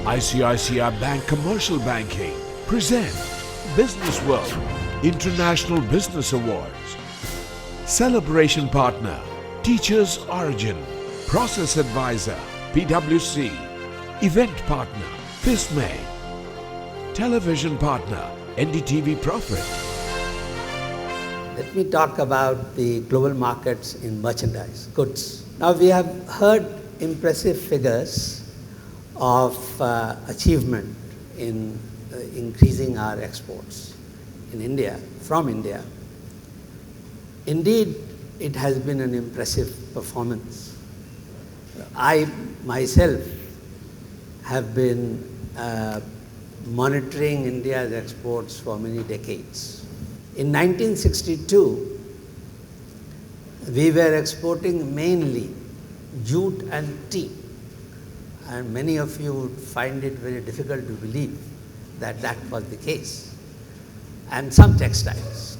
ICICI Bank Commercial Banking present Businessworld International Business Awards. Celebration Partner Teachers Origin. Process Advisor PwC. Event Partner FISME. Television Partner NDTV Profit. Let me talk about the global markets in merchandise goods. Now we have heard impressive figures of achievement in increasing our exports in India, from India. Indeed, it has been an impressive performance. I myself have been monitoring India's exports for many decades. In 1962, we were exporting mainly jute and tea. And many of you would find it very difficult to believe that that was the case. And some textiles.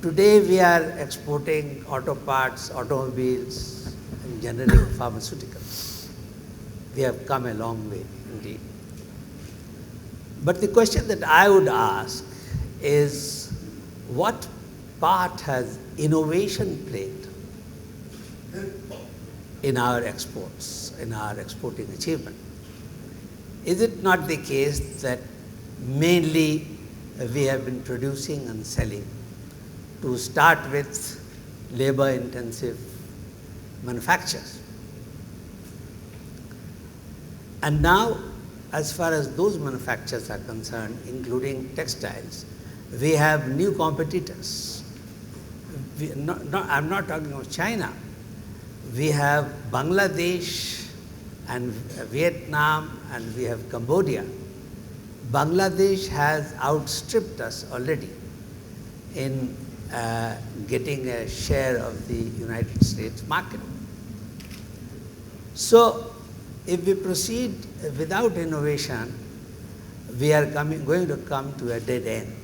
Today we are exporting auto parts, automobiles, and generic pharmaceuticals. We have come a long way indeed. But the question that I would ask is, what part has innovation played in our exports, in our exporting achievement? Is it not the case that mainly we have been producing and selling, to start with, labor-intensive manufactures? And now, as far as those manufacturers are concerned, including textiles, we have new competitors. I'm not talking of China. We have Bangladesh and Vietnam, and we have Cambodia. Bangladesh has outstripped us already in getting a share of the United States market. So, if we proceed without innovation, we are going to come to a dead end.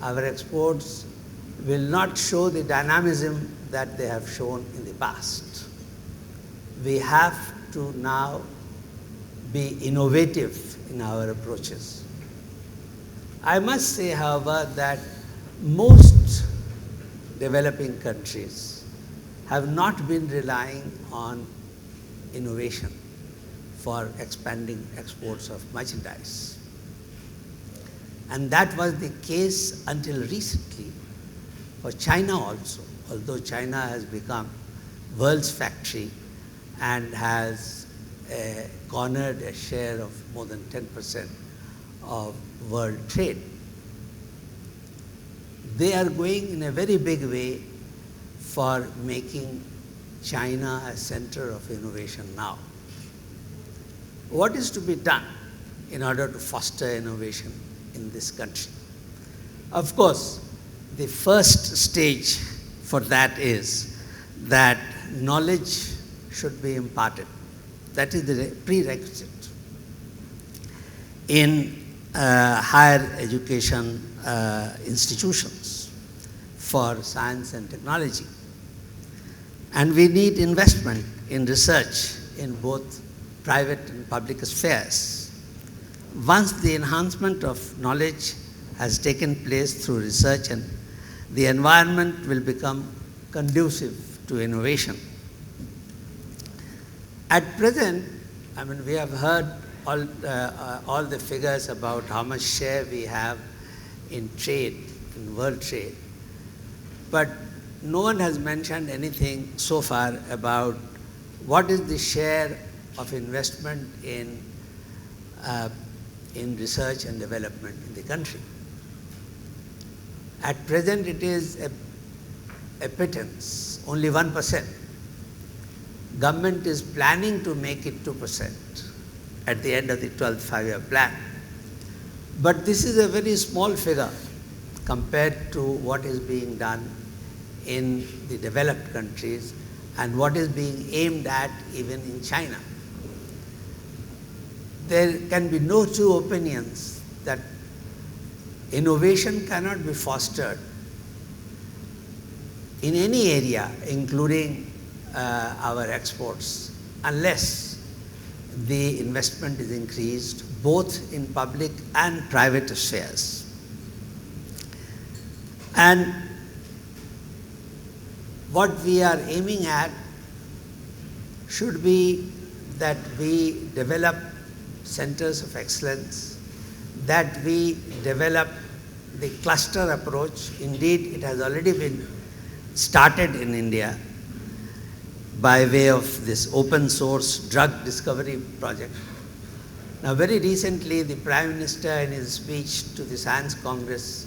Our exports will not show the dynamism that they have shown in the past. We have to now be innovative in our approaches. I must say, however, that most developing countries have not been relying on innovation for expanding exports of merchandise. And that was the case until recently for China also, although China has become world's factory and has cornered a share of more than 10% of world trade. They are going in a very big way for making China a center of innovation now. What is to be done in order to foster innovation in this country? Of course, the first stage for that is that knowledge should be imparted. That is the prerequisite in higher education institutions for science and technology. And we need investment in research in both private and public spheres. Once the enhancement of knowledge has taken place through research, and the environment will become conducive to innovation. At present, I mean, we have heard all the figures about how much share we have in trade, in world trade, but no one has mentioned anything so far about what is the share of investment in research and development in the country. At present, it is a pittance, only 1%. Government is planning to make it 2% at the end of the 12th five-year plan. But this is a very small figure compared to what is being done in the developed countries and what is being aimed at even in China. There can be no two opinions that innovation cannot be fostered in any area, including our exports, unless the investment is increased both in public and private spheres. And what we are aiming at should be that we develop centers of excellence, that we develop the cluster approach. Indeed, it has already been started in India by way of this open source drug discovery project. Now, very recently, the Prime Minister in his speech to the Science Congress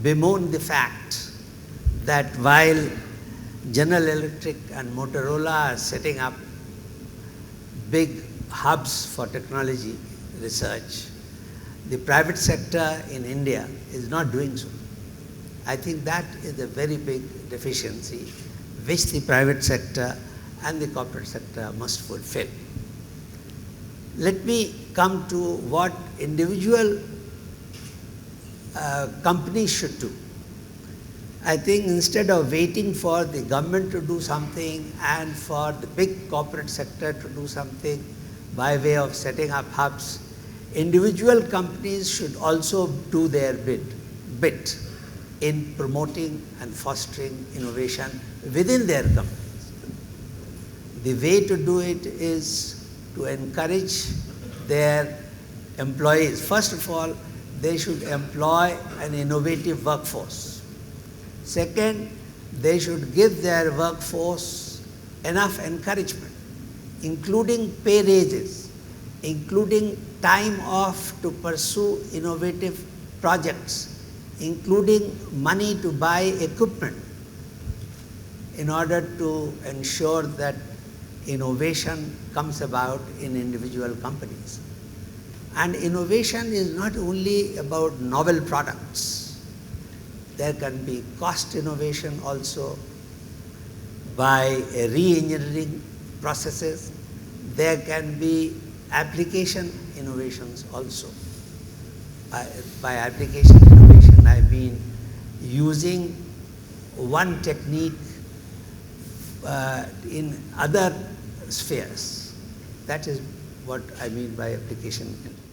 bemoaned the fact that while General Electric and Motorola are setting up big hubs for technology research, the private sector in India is not doing so. I think that is a very big deficiency which the private sector and the corporate sector must fulfill. Let me come to what individual companies should do. I think instead of waiting for the government to do something and for the big corporate sector to do something by way of setting up hubs, individual companies should also do their bit in promoting and fostering innovation within their companies. The way to do it is to encourage their employees. First of all, they should employ an innovative workforce. Second, they should give their workforce enough encouragement, including pay raises, including time off to pursue innovative projects, including money to buy equipment in order to ensure that innovation comes about in individual companies. And innovation is not only about novel products. There can be cost innovation also by re-engineering processes. There can be application innovations also. By application innovation, I mean using one technique in other spheres. That is what I mean by application innovation.